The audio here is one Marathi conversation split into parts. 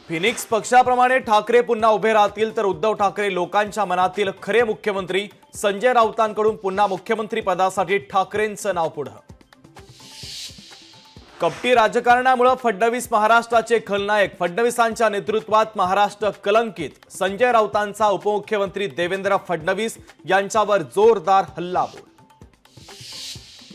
फिनिक्स पक्षाप्रमाणे ठाकरे पुन्हा उभे राहतील तर उद्धव ठाकरे लोकांच्या मनातील खरे मुख्यमंत्री. संजय राऊतांकडून पुन्हा मुख्यमंत्री पदासाठी ठाकरेंचं नाव पुढे. कपटी राजकारणामुळे फडणवीस महाराष्ट्राचे खलनायक. फडणवीसांच्या नेतृत्वात महाराष्ट्र कलंकित. संजय राऊतांचा उपमुख्यमंत्री देवेंद्र फडणवीस यांच्यावर जोरदार हल्लाबोल.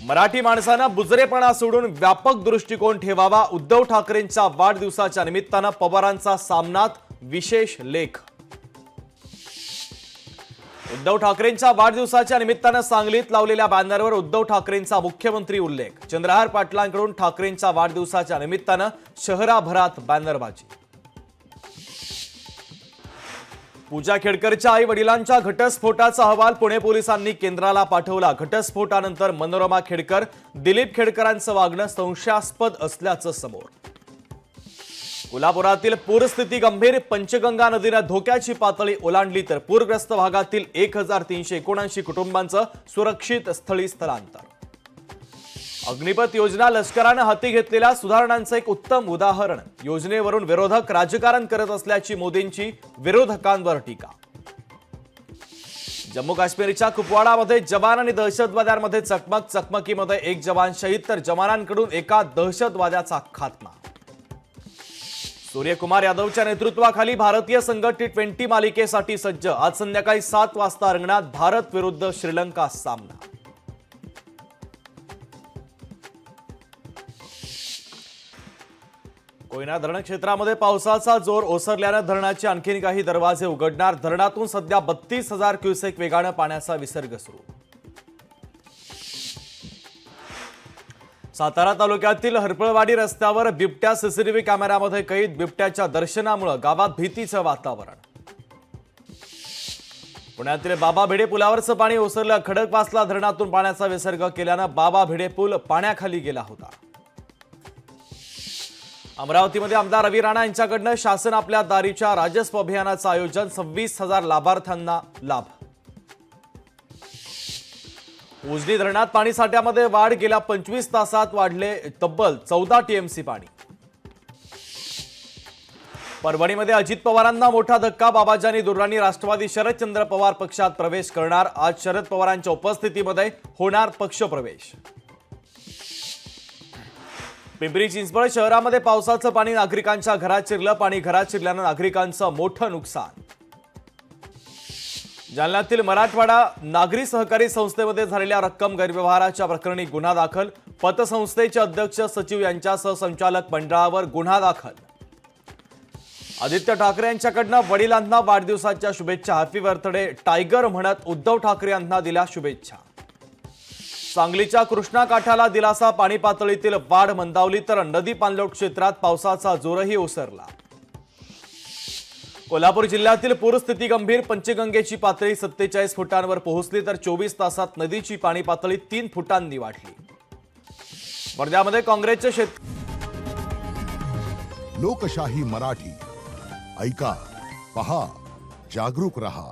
मराठी माणसानं बुजरेपणा सोडून व्यापक दृष्टिकोन ठेवावा. उद्धव ठाकरेंच्या वाढदिवसाच्या निमित्तानं पवारांचा सामनात विशेष लेख. उद्धव ठाकरेंच्या वाढदिवसाच्या निमित्तानं सांगलीत लावलेल्या बॅनरवर उद्धव ठाकरेंचा मुख्यमंत्री उल्लेख. चंद्रहार पाटलांकडून ठाकरेंच्या वाढदिवसाच्या निमित्तानं शहराभरात बॅनरबाजी. पूजा खेडकरच्या आई वडिलांच्या घटस्फोटाचा अहवाल पुणे पोलिसांनी केंद्राला पाठवला. घटस्फोटानंतर मनोरमा खेडकर, दिलीप खेडकरांचं वागणं संशयास्पद असल्याचं समोर. कोल्हापुरातील पूरस्थिती गंभीर. पंचगंगा नदीनं धोक्याची पातळी ओलांडली तर पूरग्रस्त भागातील 1379 कुटुंबांचं सुरक्षित स्थळी स्थलांतर. अग्निपथ योजना लष्करानं हाती घेतलेल्या सुधारणांचं एक उत्तम उदाहरण. योजनेवरून विरोधक राजकारण करत असल्याची मोदींची विरोधकांवर टीका. जम्मू काश्मीरच्या कुपवाडामध्ये जवान आणि दहशतवाद्यांमध्ये चकमक. चकमकीमध्ये एक जवान शहीद तर जवानांकडून एका दहशतवाद्याचा खात्मा. सूर्यकुमार यादवच्या नेतृत्वाखाली भारतीय संघ T20 मालिकेसाठी सज्ज. आज संध्याकाळी 7 वाजता रंगणार भारत विरुद्ध श्रीलंका सामना. कोयना धरण क्षेत्रामध्ये पावसाचा जोर ओसरल्यानं धरणाचे आणखी काही दरवाजे उघडणार. धरणातून सध्या 32,000 क्युसेक वेगानं पाण्याचा विसर्ग सुरू. सातारा तालुक्यातील हरपळवाडी रस्त्यावर बिबट्या. सीसीटीव्ही कॅमेऱ्यामध्ये कैद. बिबट्याच्या दर्शनामुळे गावात भीतीचं वातावरण. पुण्यातील बाबा भिडे पुलावरचं पाणी ओसरलं. खडकवासला धरणातून पाण्याचा विसर्ग केल्यानं बाबा भिडे पूल पाण्याखाली गेला होता. अमरावतीमध्ये आमदार रवी राणा यांच्याकडनं शासन आपल्या दारीच्या राजस्व अभियानाचं आयोजन. 26,000 लाभार्थ्यांना लाभ. उजनी धरणात पाणीसाठ्यामध्ये वाढ. गेल्या 25 तासात वाढले तब्बल 14 TMC पाणी. परभणीमध्ये अजित पवारांना मोठा धक्का. बाबाजानी दुर्राणी राष्ट्रवादी शरदचंद्र पवार पक्षात प्रवेश करणार. आज शरद पवारांच्या उपस्थितीमध्ये होणार पक्षप्रवेश. पिंपरी चिंचवड शहरामध्ये पावसाचं पाणी नागरिकांच्या घरात शिरलं. पाणी घरात शिरल्यानं नागरिकांचं मोठं नुकसान. जालन्यातील मराठवाडा नागरी सहकारी संस्थेमध्ये झालेल्या रक्कम गैरव्यवहाराच्या प्रकरणी गुन्हा दाखल. पतसंस्थेचे अध्यक्ष सचिव यांच्यासह संचालक मंडळावर गुन्हा दाखल. आदित्य ठाकरे यांच्याकडनं वडिलांना वाढदिवसाच्या शुभेच्छा. हॅपी बर्थडे टायगर म्हणत उद्धव ठाकरे यांना दिल्या शुभेच्छा. सांगलीच्या कृष्णा काठाला दिलासा. पाणी पातळीतील वाढ मंदावली तर नदी पाणलोट क्षेत्रात पावसाचा जोरही ओसरला. कोल्हापूर जिल्ह्यातील पूरस्थिती गंभीर. पंचगंगेची पातळी 47 फुटांवर पोहोचली तर 24 तासात नदीची पाणी पातळी 3 फुटांनी वाढली. वर्ध्यामध्ये काँग्रेसचे लोकशाही मराठी ऐका, पहा, जागरूक रहा.